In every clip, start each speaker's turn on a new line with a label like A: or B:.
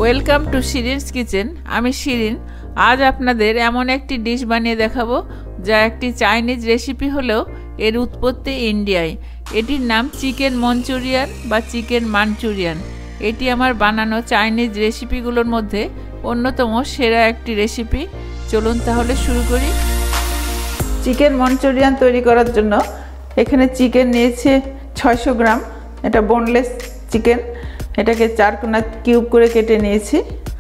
A: Welcome to শিরিনস kitchen. আমি শিরিন। আজ আপনাদের এমন একটি ডিশ বানিয়ে দেখাবো যা একটি চাইনিজ রেসিপি হলেও এর উৎপত্তি ইন্ডিয়ায়। এটির নাম চিকেন মঞ্চুরিয়ান বা চিকেন মাঞ্চুরিয়ান। এটি আমার বানানো চাইনিজ রেসিপিগুলোর মধ্যে অন্যতম সেরা একটি রেসিপি। চলুন তাহলে শুরু করি। চিকেন মঞ্চুরিয়ান তৈরি করার জন্য এখানে চিকেন নিয়েছি 600 গ্রাম। এটা বোনলেস চিকেন। এটাকে 4 কোনা কিউব করে কেটে নিয়েছি।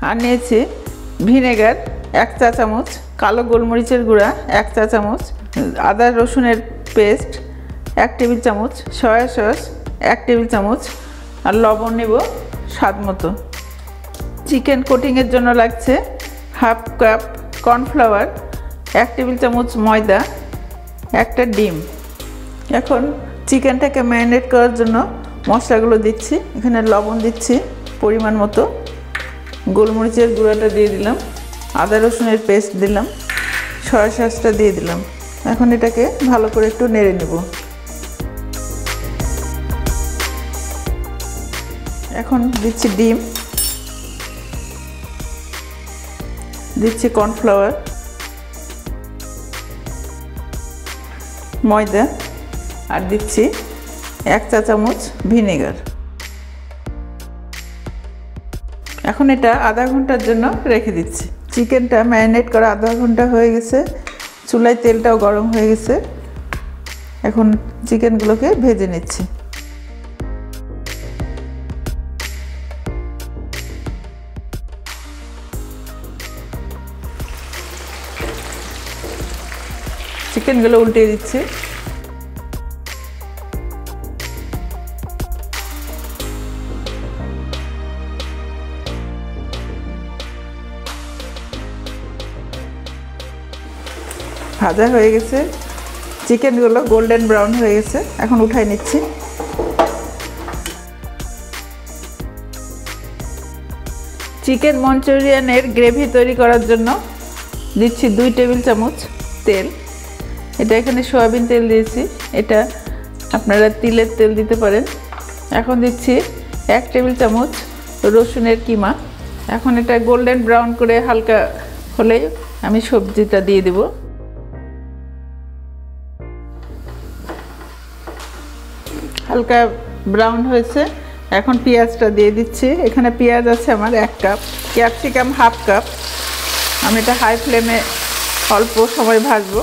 A: আর নিয়েছি ভিনেগার 1 চা চামচ, কালো গোলমরিচের গুঁড়া 1 চা চামচ, আদা রসুনের পেস্ট 1 টেবিল চামচ, সয়া সস 1 টেবিল চামচ, আর লবণ নেব স্বাদ মতো। চিকেন কোটিংয়ের জন্য লাগছে 1/2 কাপ কর্নফ্লাওয়ার, 1 টেবিল চামচ ময়দা, একটা ডিম। এখন চিকেনটাকে ম্যারিনেট করার জন্য মশলাগুলো দিচ্ছি। এখানে লবণ দিচ্ছি পরিমাণ মতো, গোলমরিচের গুঁড়াটা দিয়ে দিলাম, আদা রসুনের পেস্ট দিলাম, সয়া সসটা দিয়ে দিলাম। এখন এটাকে ভালো করে একটু নেড়ে নেব। এখন দিচ্ছি ডিম, দিচ্ছি কর্নফ্লাওয়ার, ময়দা, আর দিচ্ছি 1 চা চামচ ভিনেগার। এখন এটা আধা ঘন্টার জন্য রেখে দিচ্ছি। চিকেনটা ম্যারিনেট করা আধা ঘন্টা হয়ে গেছে। চুলায় তেলটাও গরম হয়ে গেছে। এখন চিকেনগুলোকে ভেজে নিচ্ছি। চিকেনগুলো উল্টে দিচ্ছি। ভাজা হয়ে গেছে, চিকেনগুলো গোল্ডেন ব্রাউন হয়ে গেছে। এখন উঠাই নিচ্ছি। চিকেন মঞ্চুরিয়ানের গ্রেভি তৈরি করার জন্য দিচ্ছি 2 টেবিল চামচ তেল। এটা এখানে সয়াবিন তেল দিয়েছি, এটা আপনারা তিলের তেল দিতে পারেন। এখন দিচ্ছি 1 টেবিল চামচ রসুনের কিমা। এখন এটা গোল্ডেন ব্রাউন করে হালকা হলে আমি সবজিটা দিয়ে দেব। হালকা ব্রাউন হয়েছে, এখন পেঁয়াজটা দিয়ে দিচ্ছি। এখানে পেঁয়াজ আছে আমার 1 কাপ, ক্যাপসিকাম 1/2 কাপ। আমি এটা হাই ফ্লেমে অল্প সময় ভাজবো।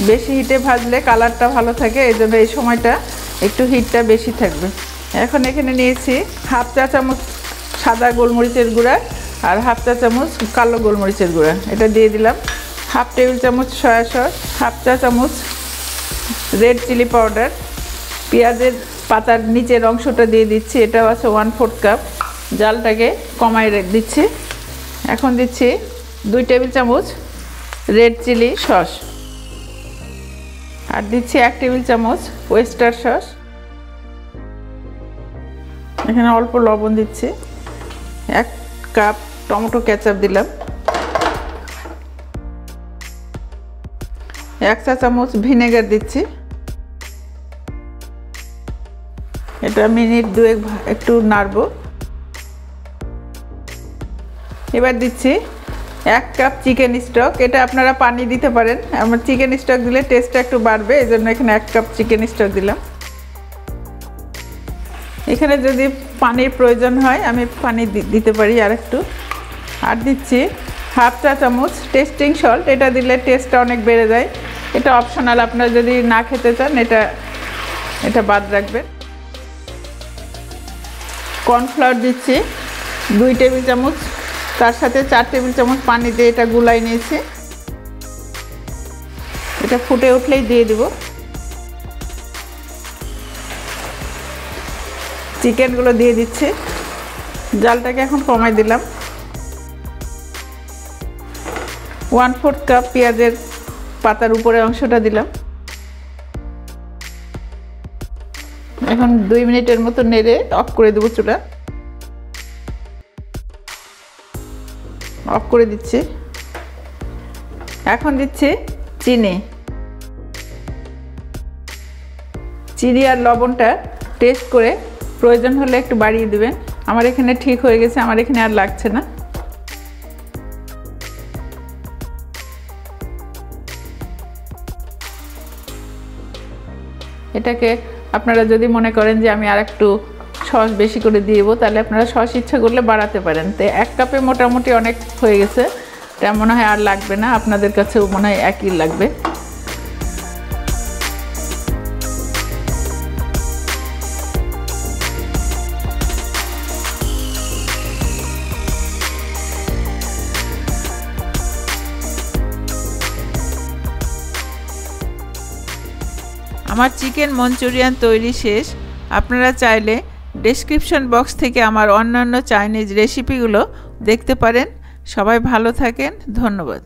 A: বেশি হিটে ভাজলে কালারটা ভালো থাকে, এই জন্য এই সময়টা একটু হিটটা বেশি থাকবে। এখন এখানে নিয়েছি 1/2 চা চামচ সাদা গোলমরিচের গুঁড়া আর 1/2 চা চামচ কালো গোলমরিচের গুঁড়া। এটা দিয়ে দিলাম। 1/2 টেবিল চামচ সয়া সস, 1/2 চা চামচ রেড চিলি পাউডার। পেঁয়াজের পাতার নিচের অংশটা দিয়ে দিচ্ছি, এটাও আছে 1/4 কাপ। জালটাকে কমায় দিচ্ছি। এখন দিচ্ছি 2 টেবিল চামচ রেড চিলি সস, আর দিচ্ছি 1 টেবিল চামচ ওয়েস্টার সস। এখানে অল্প লবণ দিচ্ছি। 1 কাপ টমেটো কেচাপ দিলাম। 1 চা চামচ ভিনেগার দিচ্ছি। এটা মিনিট 2 একটু নাড়বো। এবার দিচ্ছি 1 কাপ চিকেন স্টক। এটা আপনারা পানি দিতে পারেন, আমার চিকেন স্টক দিলে টেস্টটা একটু বাড়বে, এই জন্য এখানে 1 কাপ চিকেন স্টক দিলাম। এখানে যদি পানির প্রয়োজন হয় আমি পানি দিতে পারি আর একটু। আর দিচ্ছি 1/2 চা চামচ টেস্টিং সল্ট। এটা দিলে টেস্টটা অনেক বেড়ে যায়। এটা অপশনাল, আপনারা যদি না খেতে চান এটা বাদ রাখবেন। কর্নফ্লাওয়ার দিচ্ছি 2 টেবিল চামচ, তার সাথে 4 টেবিল চামচ পানি দিয়ে এটা গুলাই নিয়েছি। এটা ফুটে উঠলেই দিয়ে দেব। চিকেনগুলো দিয়ে দিচ্ছি। জালটাকে এখন কমাই দিলাম। 1/4 কাপ পেঁয়াজের পাতার উপরের অংশটা দিলাম। এখন 2 মিনিটের মতো নেড়ে অফ করে দেবো। চুলা অফ করে দিচ্ছি। এখন দিচ্ছি চিনি। চিনি আর লবণটা টেস্ট করে প্রয়োজন হলে একটু বাড়িয়ে দেবেন। আমার এখানে ঠিক হয়ে গেছে, আমার এখানে আর লাগছে না। এটাকে আপনারা যদি মনে করেন যে আমি আর একটু সস বেশি করে দিয়ে দেবো, তাহলে আপনারা সস ইচ্ছা করলে বাড়াতে পারেন। তো 1 কাপে মোটামুটি অনেক হয়ে গেছে, এটা মনে হয় আর লাগবে না, আপনাদের কাছেও মনে হয় একই লাগবে। আমার চিকেন মঞ্চুরিয়ান তৈরি শেষ। আপনারা চাইলে ডেসক্রিপশন বক্স থেকে আমার অন্যান্য চাইনিজ রেসিপিগুলো দেখতে পারেন। সবাই ভালো থাকেন, ধন্যবাদ।